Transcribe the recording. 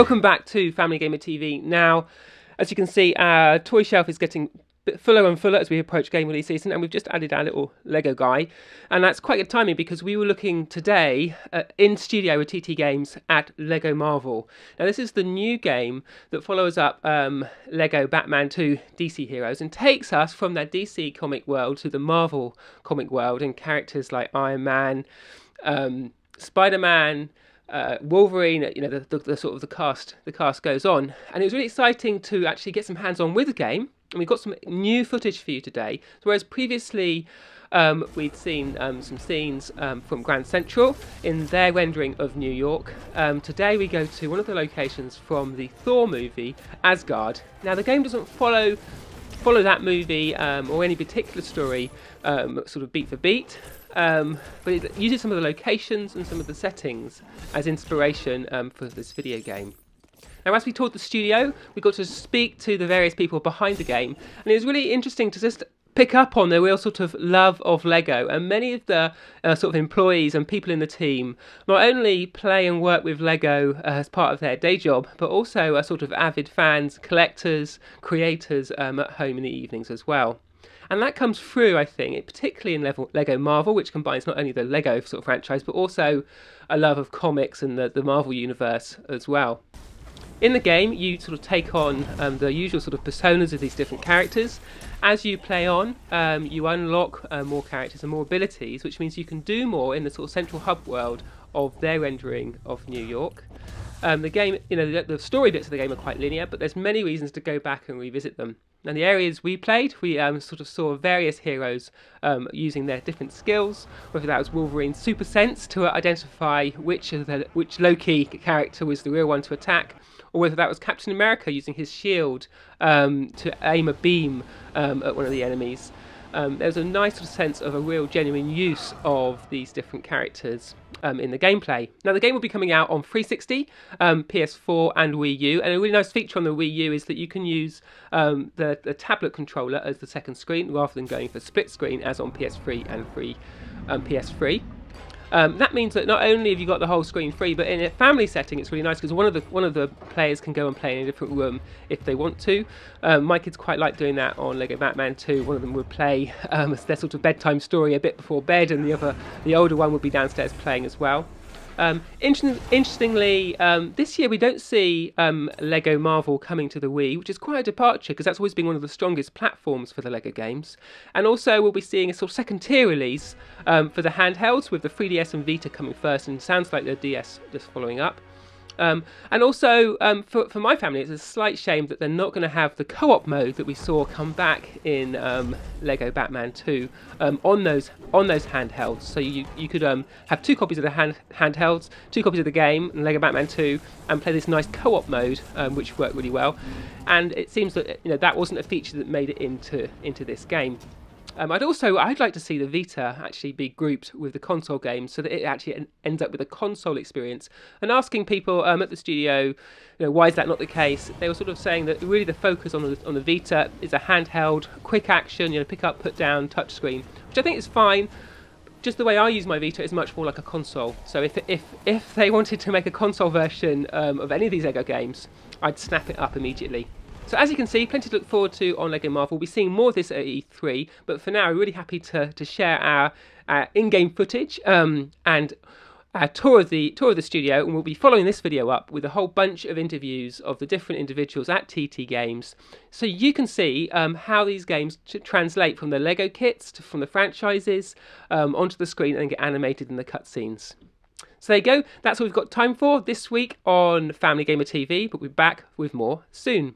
Welcome back to Family Gamer TV. Now, as you can see, our toy shelf is getting a bit fuller and fuller as we approach game release season, and we've just added our little Lego guy, and that's quite good timing because we were looking today in studio with TT Games at Lego Marvel. Now, this is the new game that follows up Lego Batman 2 DC Heroes and takes us from that DC comic world to the Marvel comic world, and characters like Iron Man, Spider-Man, Wolverine, you know, the sort of the cast goes on, and it was really exciting to actually get some hands-on with the game, and we've got some new footage for you today. Whereas previously we'd seen some scenes from Grand Central in their rendering of New York. Today we go to one of the locations from the Thor movie, Asgard. Now, the game doesn't follow that movie or any particular story sort of beat for beat. But it uses some of the locations and some of the settings as inspiration for this video game. Now, as we toured the studio, we got to speak to the various people behind the game, and it was really interesting to just pick up on the real sort of love of Lego. And many of the sort of employees and people in the team not only play and work with Lego as part of their day job, but also are sort of avid fans, collectors, creators at home in the evenings as well. And that comes through, I think, particularly in Lego Marvel, which combines not only the Lego sort of franchise, but also a love of comics and the Marvel universe as well. In the game, you sort of take on the usual sort of personas of these different characters. As you play on, you unlock more characters and more abilities, which means you can do more in the sort of central hub world of their rendering of New York. The game, you know, the story bits of the game are quite linear, but there's many reasons to go back and revisit them. And the areas we played, we sort of saw various heroes using their different skills, whether that was Wolverine's super sense to identify which Loki character was the real one to attack, or whether that was Captain America using his shield to aim a beam at one of the enemies. There's a nice sort of sense of a real genuine use of these different characters in the gameplay. Now, the game will be coming out on 360, PS4 and Wii U, and a really nice feature on the Wii U is that you can use the tablet controller as the second screen rather than going for split screen as on PS3 and PS3. That means that not only have you got the whole screen free, but in a family setting it's really nice because one of the players can go and play in a different room if they want to. My kids quite like doing that on Lego Batman 2. One of them would play their sort of bedtime story a bit before bed, and the older one would be downstairs playing as well. Interestingly, this year we don't see Lego Marvel coming to the Wii, which is quite a departure because that's always been one of the strongest platforms for the Lego games. And also we'll be seeing a sort of second tier release for the handhelds, with the 3DS and Vita coming first, and sounds like the DS just following up. And also for my family, it's a slight shame that they're not going to have the co-op mode that we saw come back in Lego Batman 2 on those handhelds. So you could have two copies of the handhelds, two copies of the game, and Lego Batman 2, and play this nice co-op mode, which worked really well. And it seems that that wasn't a feature that made it into this game. I'd like to see the Vita actually be grouped with the console games so that it actually ends up with a console experience. And asking people at the studio, why is that not the case? They were sort of saying that really the focus on the Vita is a handheld, quick action, pick up, put down, touch screen, which I think is fine. Just the way I use my Vita is much more like a console. So if they wanted to make a console version of any of these Lego games, I'd snap it up immediately. So as you can see, plenty to look forward to on Lego Marvel. We'll be seeing more of this at E3, but for now, we're really happy to share our in-game footage and our tour of the studio, and we'll be following this video up with a whole bunch of interviews of the different individuals at TT Games, so you can see how these games translate from the Lego kits from the franchises onto the screen and get animated in the cutscenes. So there you go. That's all we've got time for this week on Family Gamer TV, but we'll be back with more soon.